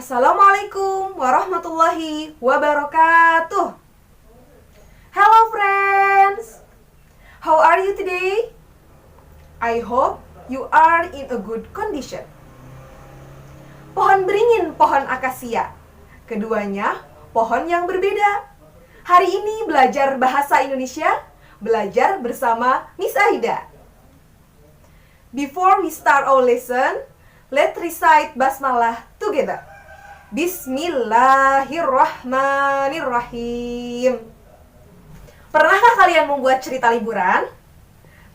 Assalamualaikum warahmatullahi wabarakatuh. Hello friends, how are you today? I hope you are in a good condition. Pohon beringin, pohon akasia. Keduanya pohon yang berbeda. Hari ini belajar bahasa Indonesia, belajar bersama Miss Aida. Before we start our lesson, let's recite basmalah together. Bismillahirrahmanirrahim. Pernahkah kalian membuat cerita liburan?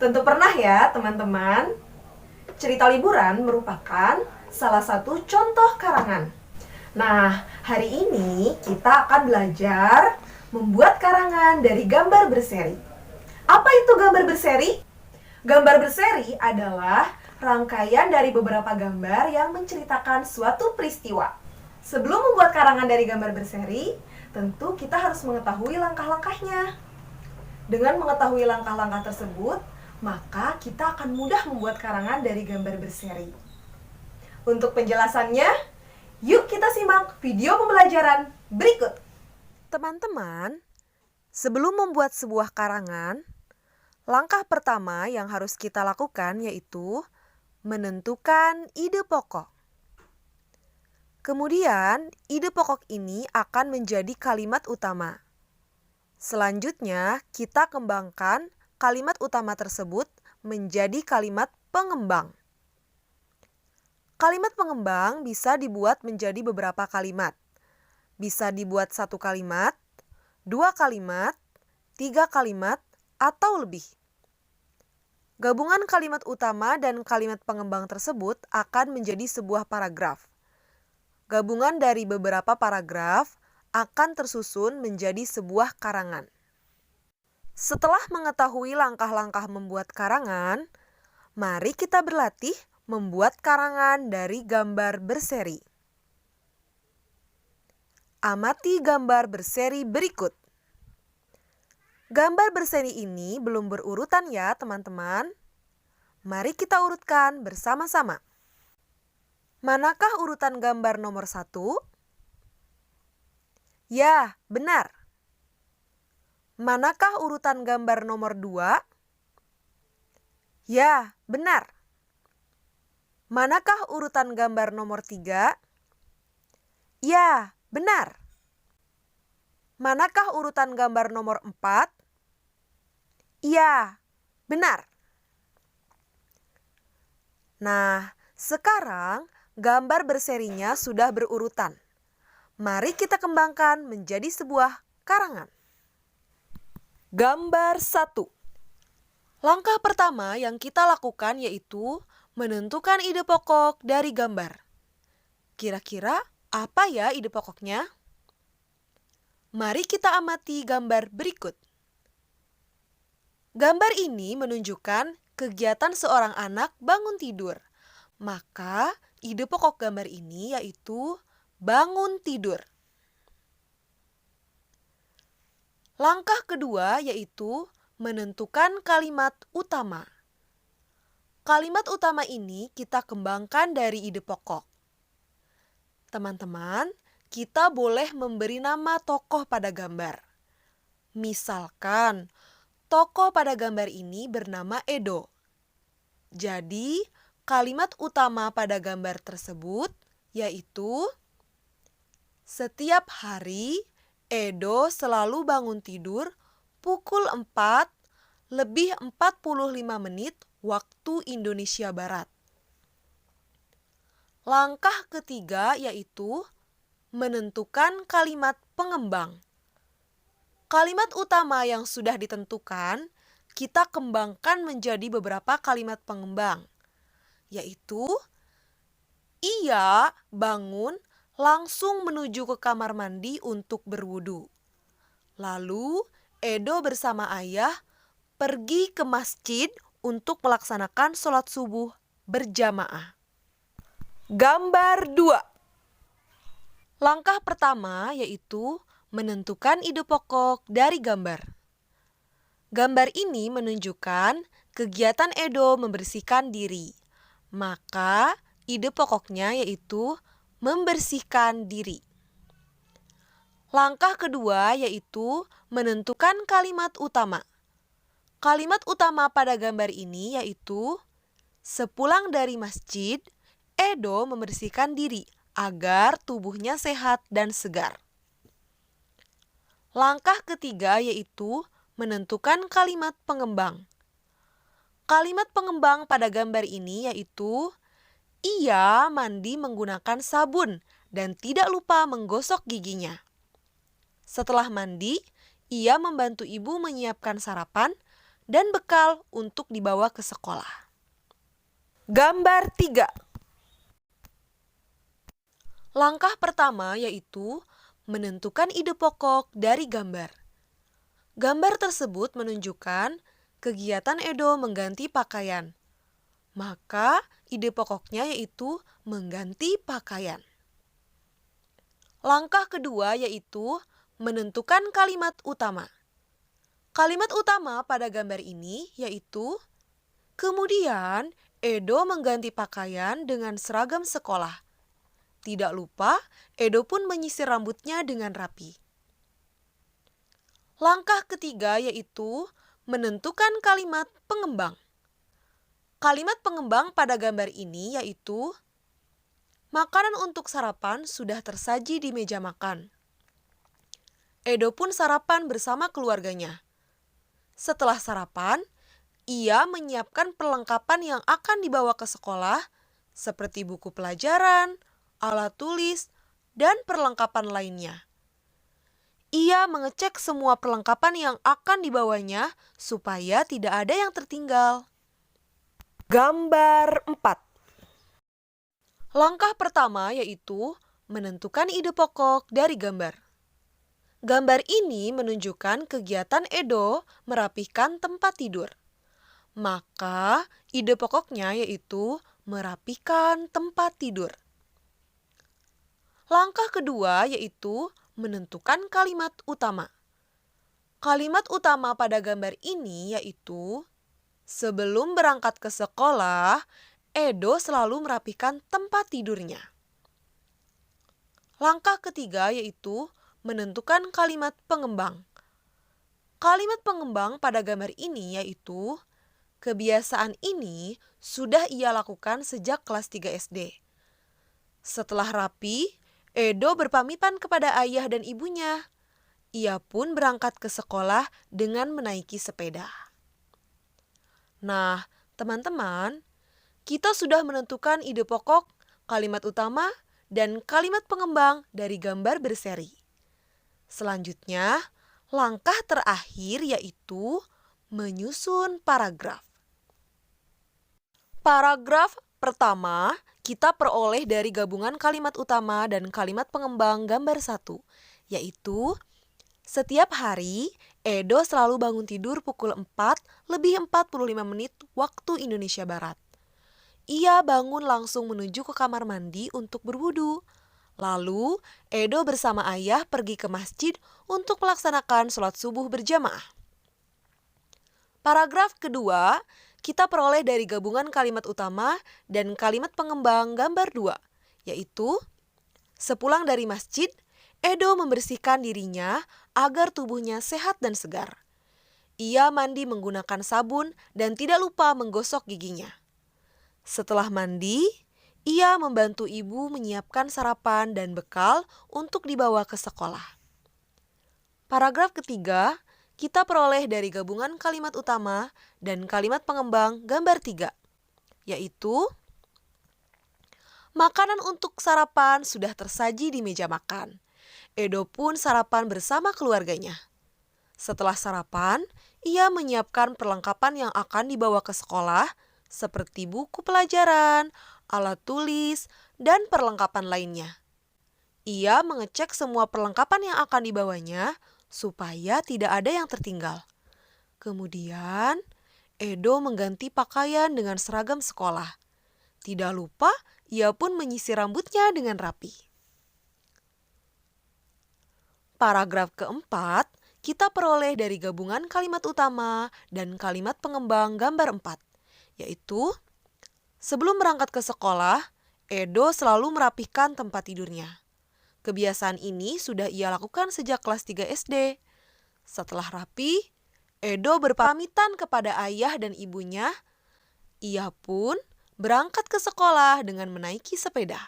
Tentu pernah ya, teman-teman. Cerita liburan merupakan salah satu contoh karangan. Nah, hari ini kita akan belajar membuat karangan dari gambar berseri. Apa itu gambar berseri? Gambar berseri adalah rangkaian dari beberapa gambar yang menceritakan suatu peristiwa. Sebelum membuat karangan dari gambar berseri, tentu kita harus mengetahui langkah-langkahnya. Dengan mengetahui langkah-langkah tersebut, maka kita akan mudah membuat karangan dari gambar berseri. Untuk penjelasannya, yuk kita simak video pembelajaran berikut. Teman-teman, sebelum membuat sebuah karangan, langkah pertama yang harus kita lakukan yaitu menentukan ide pokok. Kemudian, ide pokok ini akan menjadi kalimat utama. Selanjutnya, kita kembangkan kalimat utama tersebut menjadi kalimat pengembang. Kalimat pengembang bisa dibuat menjadi beberapa kalimat. Bisa dibuat 1 kalimat, 2 kalimat, 3 kalimat, atau lebih. Gabungan kalimat utama dan kalimat pengembang tersebut akan menjadi sebuah paragraf. Gabungan dari beberapa paragraf akan tersusun menjadi sebuah karangan. Setelah mengetahui langkah-langkah membuat karangan, mari kita berlatih membuat karangan dari gambar berseri. Amati gambar berseri berikut. Gambar berseri ini belum berurutan ya teman-teman. Mari kita urutkan bersama-sama. Manakah urutan gambar nomor 1? Ya, benar. Manakah urutan gambar nomor 2? Ya, benar. Manakah urutan gambar nomor 3? Ya, benar. Manakah urutan gambar nomor 4? Ya, benar. Nah, sekarang gambar berserinya sudah berurutan. Mari kita kembangkan menjadi sebuah karangan. Gambar 1. Langkah pertama yang kita lakukan yaitu menentukan ide pokok dari gambar. Kira-kira apa ya ide pokoknya? Mari kita amati gambar berikut. Gambar ini menunjukkan kegiatan seorang anak bangun tidur. Maka, ide pokok gambar ini yaitu bangun tidur. Langkah kedua yaitu menentukan kalimat utama. Kalimat utama ini kita kembangkan dari ide pokok. Teman-teman, kita boleh memberi nama tokoh pada gambar. Misalkan, tokoh pada gambar ini bernama Edo. Jadi, kalimat utama pada gambar tersebut yaitu setiap hari Edo selalu bangun tidur pukul 4 lebih 45 menit waktu Indonesia Barat. Langkah ketiga yaitu menentukan kalimat pengembang. Kalimat utama yang sudah ditentukan, kita kembangkan menjadi beberapa kalimat pengembang, yaitu ia bangun langsung menuju ke kamar mandi untuk berwudu. Lalu, Edo bersama ayah pergi ke masjid untuk melaksanakan sholat subuh berjamaah. Gambar 2. Langkah pertama yaitu menentukan ide pokok dari gambar. Gambar ini menunjukkan kegiatan Edo membersihkan diri. Maka, ide pokoknya yaitu membersihkan diri. Langkah kedua yaitu menentukan kalimat utama. Kalimat utama pada gambar ini yaitu, sepulang dari masjid, Edo membersihkan diri agar tubuhnya sehat dan segar. Langkah ketiga yaitu menentukan kalimat pengembang. Kalimat pengembang pada gambar ini yaitu, ia mandi menggunakan sabun dan tidak lupa menggosok giginya. Setelah mandi, ia membantu ibu menyiapkan sarapan dan bekal untuk dibawa ke sekolah. Gambar 3. Langkah pertama yaitu menentukan ide pokok dari gambar. Gambar tersebut menunjukkan kegiatan Edo mengganti pakaian. Maka ide pokoknya yaitu mengganti pakaian. Langkah kedua yaitu menentukan kalimat utama. Kalimat utama pada gambar ini yaitu, kemudian Edo mengganti pakaian dengan seragam sekolah. Tidak lupa, Edo pun menyisir rambutnya dengan rapi. Langkah ketiga yaitu menentukan kalimat pengembang. Kalimat pengembang pada gambar ini yaitu, makanan untuk sarapan sudah tersaji di meja makan. Edo pun sarapan bersama keluarganya. Setelah sarapan, ia menyiapkan perlengkapan yang akan dibawa ke sekolah, seperti buku pelajaran, alat tulis, dan perlengkapan lainnya. Ia mengecek semua perlengkapan yang akan dibawanya supaya tidak ada yang tertinggal. Gambar 4. Langkah pertama yaitu menentukan ide pokok dari gambar. Gambar ini menunjukkan kegiatan Edo merapihkan tempat tidur. Maka ide pokoknya yaitu merapihkan tempat tidur. Langkah kedua yaitu menentukan kalimat utama. Kalimat utama pada gambar ini yaitu, sebelum berangkat ke sekolah, Edo selalu merapihkan tempat tidurnya. Langkah ketiga yaitu menentukan kalimat pengembang. Kalimat pengembang pada gambar ini yaitu, kebiasaan ini sudah ia lakukan sejak kelas 3 SD. Setelah rapi, Edo berpamitan kepada ayah dan ibunya. Ia pun berangkat ke sekolah dengan menaiki sepeda. Nah, teman-teman, kita sudah menentukan ide pokok, kalimat utama, dan kalimat pengembang dari gambar berseri. Selanjutnya, langkah terakhir yaitu menyusun paragraf. Paragraf pertama kita peroleh dari gabungan kalimat utama dan kalimat pengembang gambar 1, yaitu, setiap hari Edo selalu bangun tidur pukul 4:45 waktu Indonesia Barat. Ia bangun langsung menuju ke kamar mandi untuk berwudu. Lalu, Edo bersama ayah pergi ke masjid untuk melaksanakan sholat subuh berjamaah. Paragraf kedua, kita peroleh dari gabungan kalimat utama dan kalimat pengembang gambar 2, yaitu, sepulang dari masjid, Edo membersihkan dirinya agar tubuhnya sehat dan segar. Ia mandi menggunakan sabun dan tidak lupa menggosok giginya. Setelah mandi, ia membantu ibu menyiapkan sarapan dan bekal untuk dibawa ke sekolah. Paragraf ketiga, kita peroleh dari gabungan kalimat utama dan kalimat pengembang gambar 3, yaitu, makanan untuk sarapan sudah tersaji di meja makan. Edo pun sarapan bersama keluarganya. Setelah sarapan, ia menyiapkan perlengkapan yang akan dibawa ke sekolah, seperti buku pelajaran, alat tulis, dan perlengkapan lainnya. Ia mengecek semua perlengkapan yang akan dibawanya supaya tidak ada yang tertinggal. Kemudian, Edo mengganti pakaian dengan seragam sekolah. Tidak lupa, ia pun menyisir rambutnya dengan rapi. Paragraf keempat, kita peroleh dari gabungan kalimat utama dan kalimat pengembang gambar 4, yaitu, sebelum berangkat ke sekolah, Edo selalu merapihkan tempat tidurnya. Kebiasaan ini sudah ia lakukan sejak kelas 3 SD. Setelah rapi, Edo berpamitan kepada ayah dan ibunya. Ia pun berangkat ke sekolah dengan menaiki sepeda.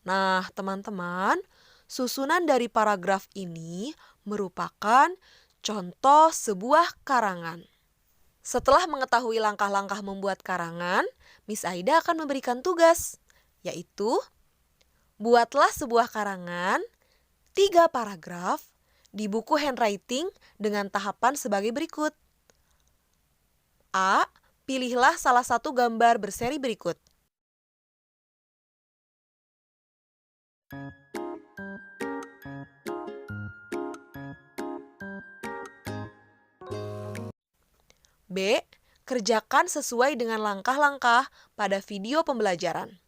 Nah, teman-teman, susunan dari paragraf ini merupakan contoh sebuah karangan. Setelah mengetahui langkah-langkah membuat karangan, Miss Aida akan memberikan tugas, yaitu buatlah sebuah karangan 3 paragraf di buku handwriting dengan tahapan sebagai berikut. A. Pilihlah salah satu gambar berseri berikut. B. Kerjakan sesuai dengan langkah-langkah pada video pembelajaran.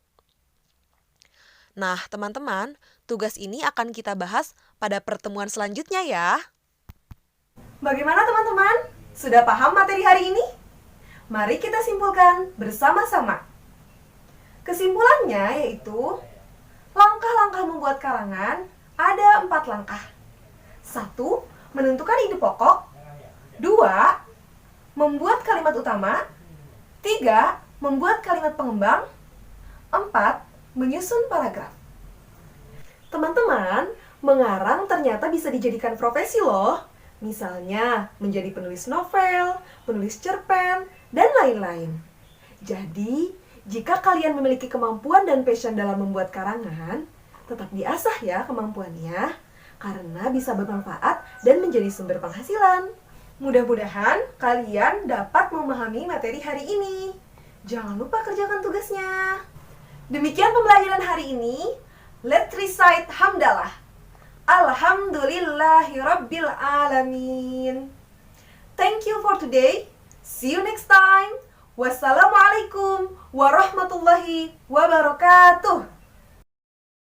Nah, teman-teman, tugas ini akan kita bahas pada pertemuan selanjutnya ya. Bagaimana teman-teman? Sudah paham materi hari ini? Mari kita simpulkan bersama-sama. Kesimpulannya yaitu, langkah-langkah membuat karangan ada 4 langkah. 1. Menentukan ide pokok. 2. Membuat kalimat utama. 3. Membuat kalimat pengembang. 4. Menyusun paragraf. Teman-teman, mengarang ternyata bisa dijadikan profesi loh. Misalnya, menjadi penulis novel, penulis cerpen, dan lain-lain. Jadi, jika kalian memiliki kemampuan dan passion dalam membuat karangan, tetap diasah ya kemampuannya, karena bisa bermanfaat dan menjadi sumber penghasilan. Mudah-mudahan kalian dapat memahami materi hari ini. Jangan lupa kerjakan tugasnya. Demikian pembelajaran hari ini. Let's recite hamdalah. Alhamdulillahirabbil alamin. Thank you for today. See you next time. Wassalamualaikum warahmatullahi wabarakatuh.